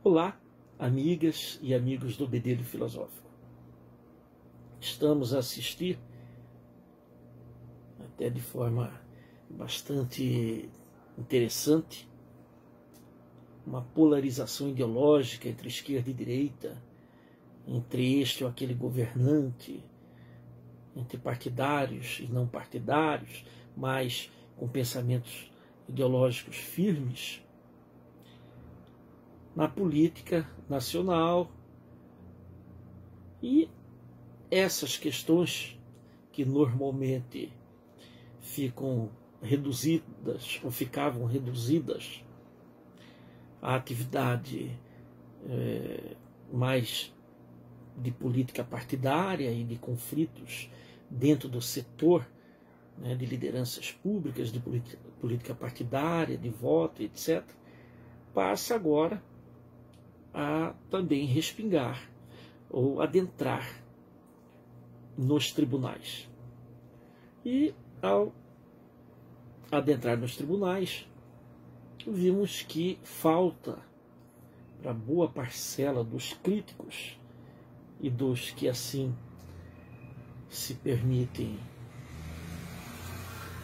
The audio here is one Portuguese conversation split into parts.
Olá, amigas e amigos do Bedelho Filosófico. Estamos a assistir, até de forma bastante interessante, uma polarização ideológica entre esquerda e direita, entre este ou aquele governante, entre partidários e não partidários, mas com pensamentos ideológicos firmes, na política nacional. E essas questões que normalmente ficam reduzidas ou ficavam reduzidas à atividade mais de política partidária e de conflitos dentro do setor, de lideranças públicas, de política partidária, de voto, etc., passa agora a também respingar ou adentrar nos tribunais. E ao adentrar nos tribunais, vimos que falta para boa parcela dos críticos e dos que assim se permitem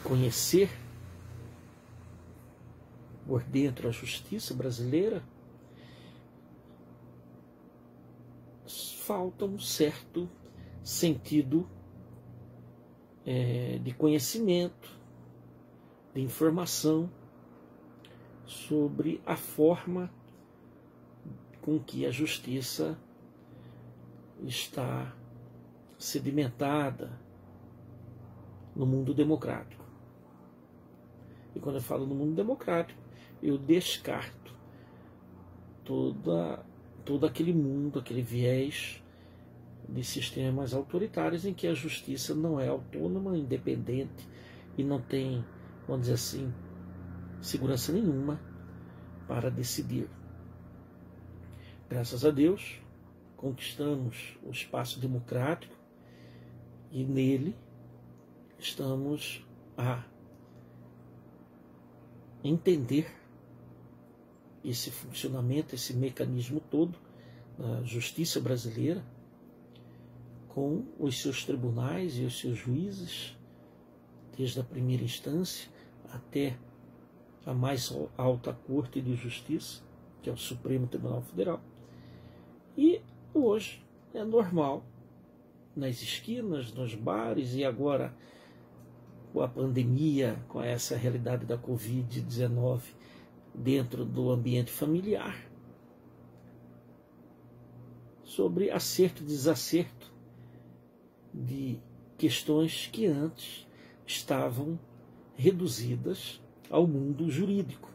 conhecer por dentro a justiça brasileira, falta um certo sentido de conhecimento, de informação sobre a forma com que a justiça está sedimentada no mundo democrático. E quando eu falo no mundo democrático, eu descarto todo aquele mundo, aquele viés de sistemas autoritários em que a justiça não é autônoma, independente e não tem, vamos dizer assim, segurança nenhuma para decidir. Graças a Deus, conquistamos o espaço democrático e nele estamos a entender esse funcionamento, esse mecanismo todo da justiça brasileira, com os seus tribunais e os seus juízes, desde a primeira instância até a mais alta Corte de Justiça, que é o Supremo Tribunal Federal. E hoje é normal, nas esquinas, nos bares, e agora com a pandemia, com essa realidade da Covid-19 dentro do ambiente familiar, sobre acerto e desacerto de questões que antes estavam reduzidas ao mundo jurídico.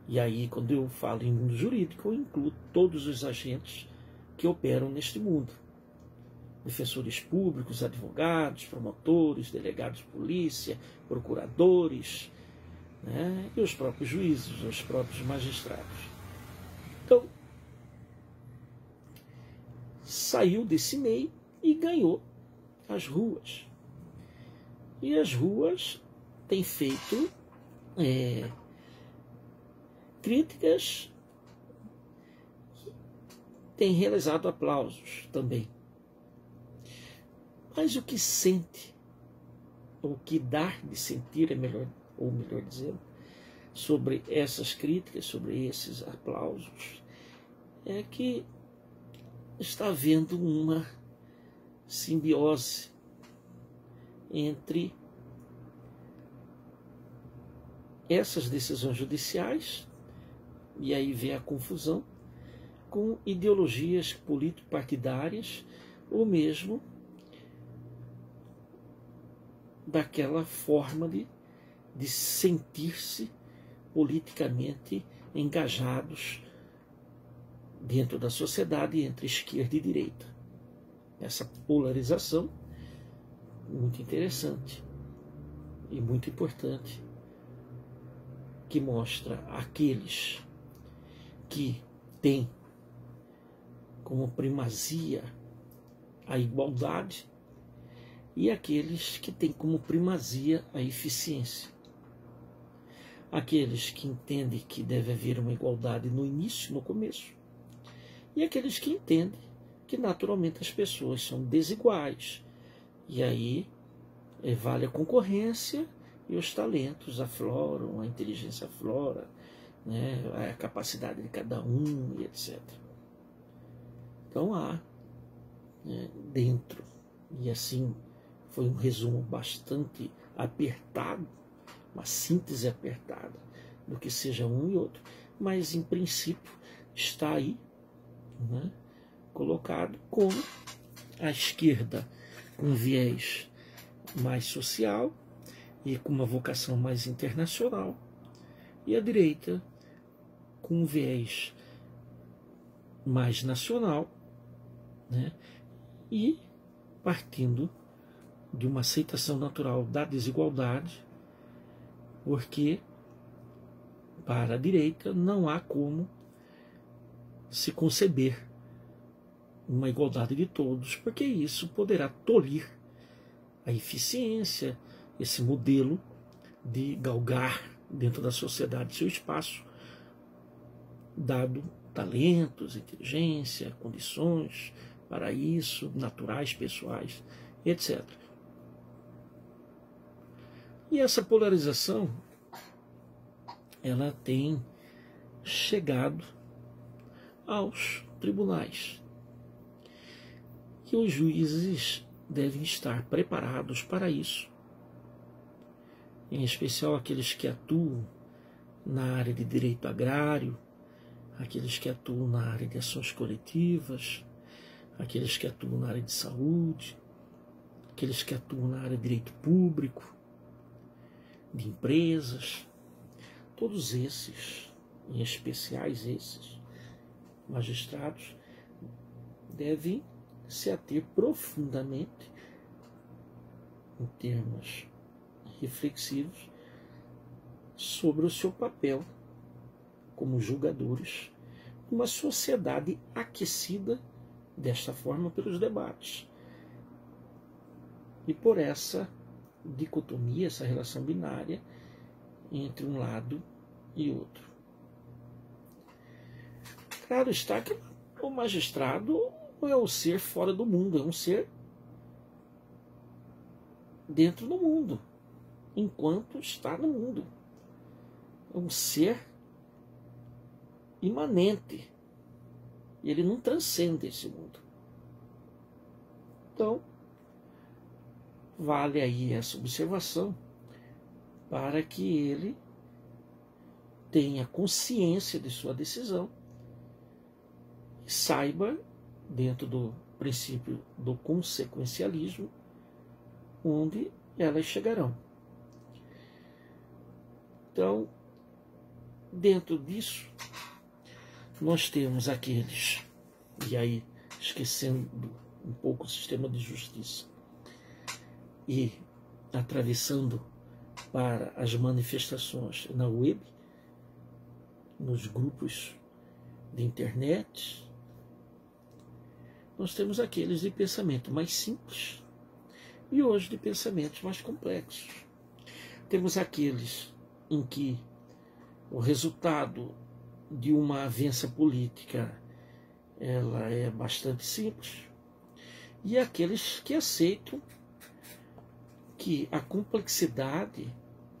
E aí, quando eu falo em mundo jurídico, eu incluo todos os agentes que operam neste mundo. Defensores públicos, advogados, promotores, delegados de polícia, procuradores, e os próprios juízes, os próprios magistrados. Então, saiu desse meio e ganhou as ruas. E as ruas têm feito críticas, têm realizado aplausos também. Mas o que sente, ou o que dá de sentir, melhor dizendo, sobre essas críticas, sobre esses aplausos, é que está havendo uma simbiose entre essas decisões judiciais, e aí vem a confusão, com ideologias político-partidárias, ou mesmo daquela forma de sentir-se politicamente engajados dentro da sociedade entre esquerda e direita. Essa polarização muito interessante e muito importante, que mostra aqueles que têm como primazia a igualdade e aqueles que têm como primazia a eficiência. Aqueles que entendem que deve haver uma igualdade no início, no começo, e aqueles que entendem que naturalmente as pessoas são desiguais. E aí vale a concorrência e os talentos afloram, a inteligência aflora, né, a capacidade de cada um e etc. Então há dentro, e assim foi um resumo bastante apertado, uma síntese apertada do que seja um e outro, mas em princípio está aí, né, colocado como a esquerda com viés mais social e com uma vocação mais internacional, e a direita com um viés mais nacional, né, e partindo de uma aceitação natural da desigualdade, porque para a direita não há como se conceber uma igualdade de todos, porque isso poderá tolir a eficiência, esse modelo de galgar dentro da sociedade seu espaço, dado talentos, inteligência, condições para isso, naturais, pessoais, etc. E essa polarização, ela tem chegado aos tribunais. E os juízes devem estar preparados para isso, em especial aqueles que atuam na área de direito agrário, aqueles que atuam na área de ações coletivas, aqueles que atuam na área de saúde, aqueles que atuam na área de direito público, de empresas. Todos esses, em especiais esses magistrados, devem se ater profundamente, em termos reflexivos, sobre o seu papel como julgadores numa sociedade aquecida desta forma pelos debates e por essa dicotomia, essa relação binária entre um lado e outro. Claro está que o magistrado não é um ser fora do mundo, é um ser dentro do mundo, enquanto está no mundo. É um ser imanente. E ele não transcende esse mundo. Então, vale aí essa observação para que ele tenha consciência de sua decisão e saiba, dentro do princípio do consequencialismo, onde elas chegarão. Então, dentro disso, nós temos aqueles, e aí esquecendo um pouco o sistema de justiça e atravessando para as manifestações na web, nos grupos de internet, nós temos aqueles de pensamento mais simples e hoje de pensamentos mais complexos. Temos aqueles em que o resultado de uma avença política ela é bastante simples, e aqueles que aceitam que a complexidade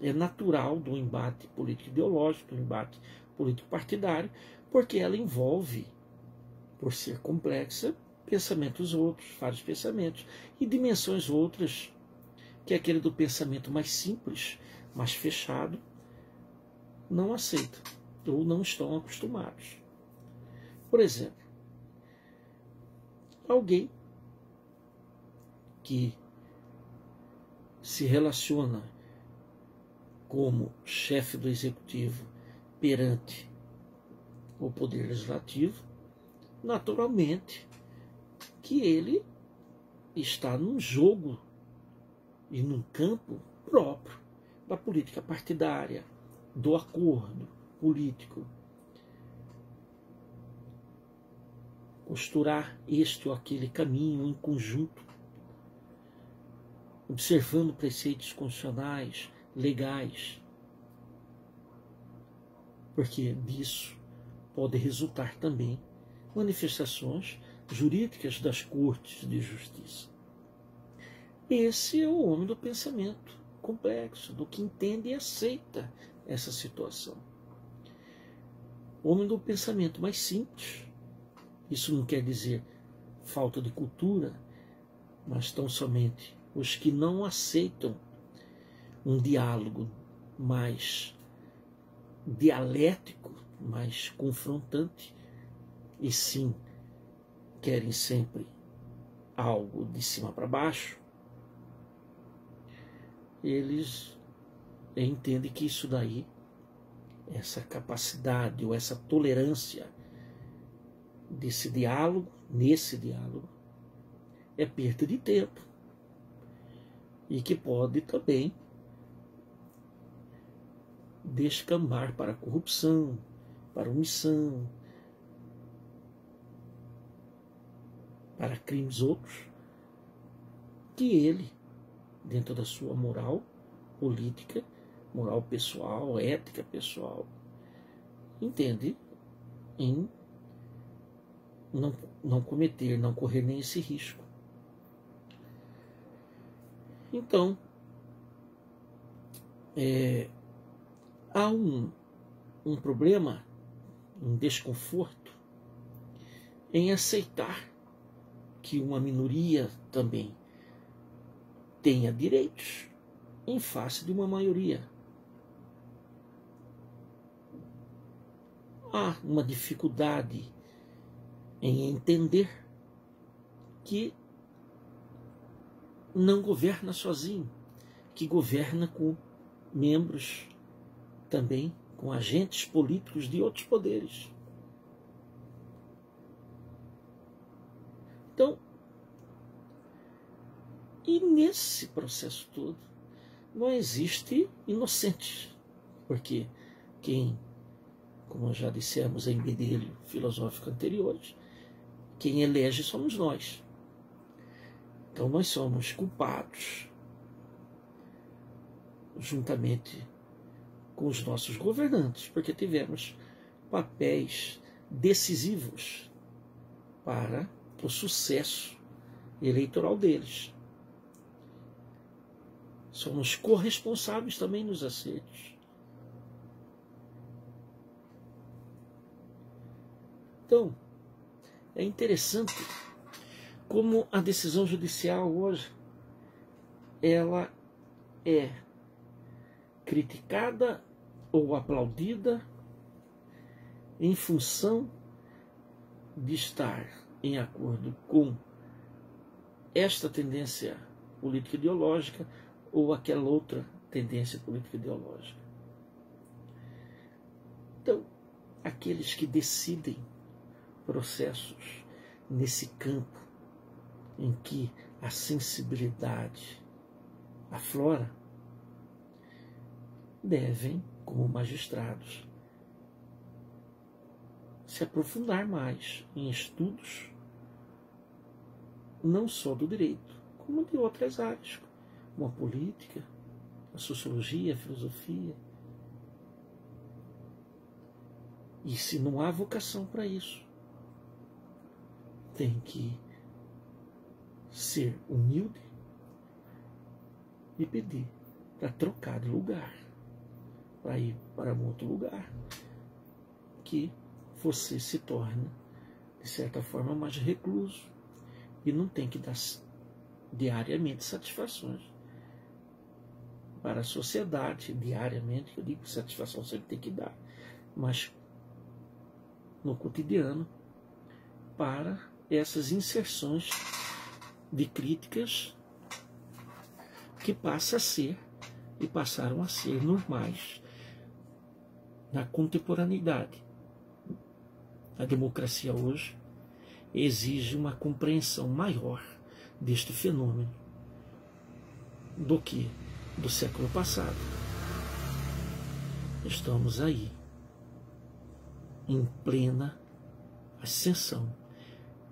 é natural do embate político-ideológico, do embate político-partidário, porque ela envolve, por ser complexa, pensamentos outros, vários pensamentos, e dimensões outras, que é aquele do pensamento mais simples, mais fechado, não aceitam ou não estão acostumados. Por exemplo, alguém que se relaciona como chefe do executivo perante o poder legislativo, naturalmente que ele está num jogo e num campo próprio da política partidária, do acordo político, costurar este ou aquele caminho em conjunto, observando preceitos constitucionais, legais, porque disso pode resultar também manifestações jurídicas das cortes de justiça. Esse é o homem do pensamento complexo, do que entende e aceita essa situação. O homem do pensamento mais simples. Isso não quer dizer falta de cultura, mas tão somente os que não aceitam um diálogo mais dialético, mais confrontante, e sim querem sempre algo de cima para baixo, eles entendem que isso daí, essa capacidade ou essa tolerância desse diálogo, nesse diálogo, é perda de tempo e que pode também descambar para a corrupção, para a omissão, para crimes outros, que ele, dentro da sua moral política, moral pessoal, ética pessoal, entende em não cometer, não correr nem esse risco. Então, há um problema, um desconforto em aceitar que uma minoria também tenha direitos em face de uma maioria. Há uma dificuldade em entender que não governa sozinho, que governa com membros também, com agentes políticos de outros poderes. Então, e nesse processo todo, não existe inocentes, porque quem, como já dissemos em bedelho filosófico anteriores, quem elege somos nós. Então nós somos culpados, juntamente com os nossos governantes, porque tivemos papéis decisivos para o sucesso eleitoral deles. Somos corresponsáveis também nos acertos. Então, é interessante como a decisão judicial hoje ela é criticada ou aplaudida em função de estar em acordo com esta tendência política ideológica ou aquela outra tendência política ideológica. Então, aqueles que decidem processos nesse campo em que a sensibilidade aflora, devem, como magistrados, se aprofundar mais em estudos não só do direito, como de outras áreas, como a política, a sociologia, a filosofia. E se não há vocação para isso, tem que ser humilde e pedir para trocar de lugar, para ir para um outro lugar, que você se torna, de certa forma, mais recluso e não tem que dar diariamente satisfações para a sociedade, diariamente, eu digo satisfação sempre tem que dar, mas no cotidiano, para essas inserções de críticas que passa a ser e passaram a ser normais na contemporaneidade. A democracia hoje exige uma compreensão maior deste fenômeno do que do século passado. Estamos aí em plena ascensão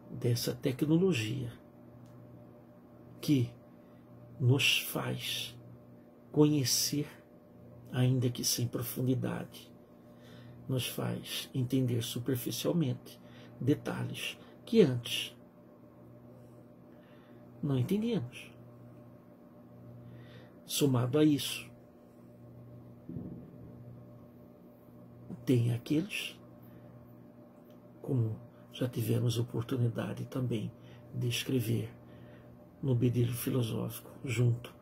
dessa tecnologia que nos faz conhecer, ainda que sem profundidade, nos faz entender superficialmente, detalhes que antes não entendíamos. Somado a isso, tem aqueles, como já tivemos oportunidade também de escrever no Bedelho Filosófico, junto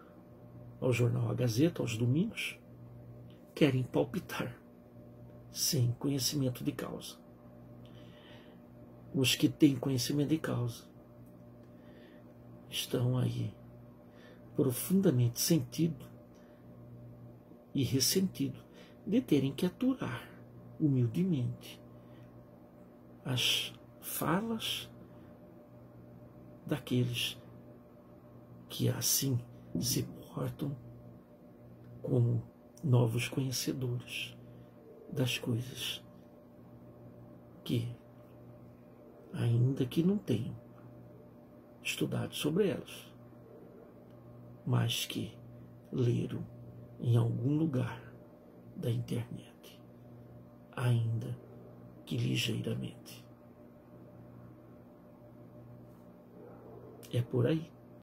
ao jornal A Gazeta, aos domingos, querem palpitar, sem conhecimento de causa. Os que têm conhecimento de causa estão aí profundamente sentido e ressentido de terem que aturar humildemente as falas daqueles que assim se portam como novos conhecedores das coisas que, ainda que não tenham estudado sobre elas, mas que leram em algum lugar da internet, ainda que ligeiramente. É por aí.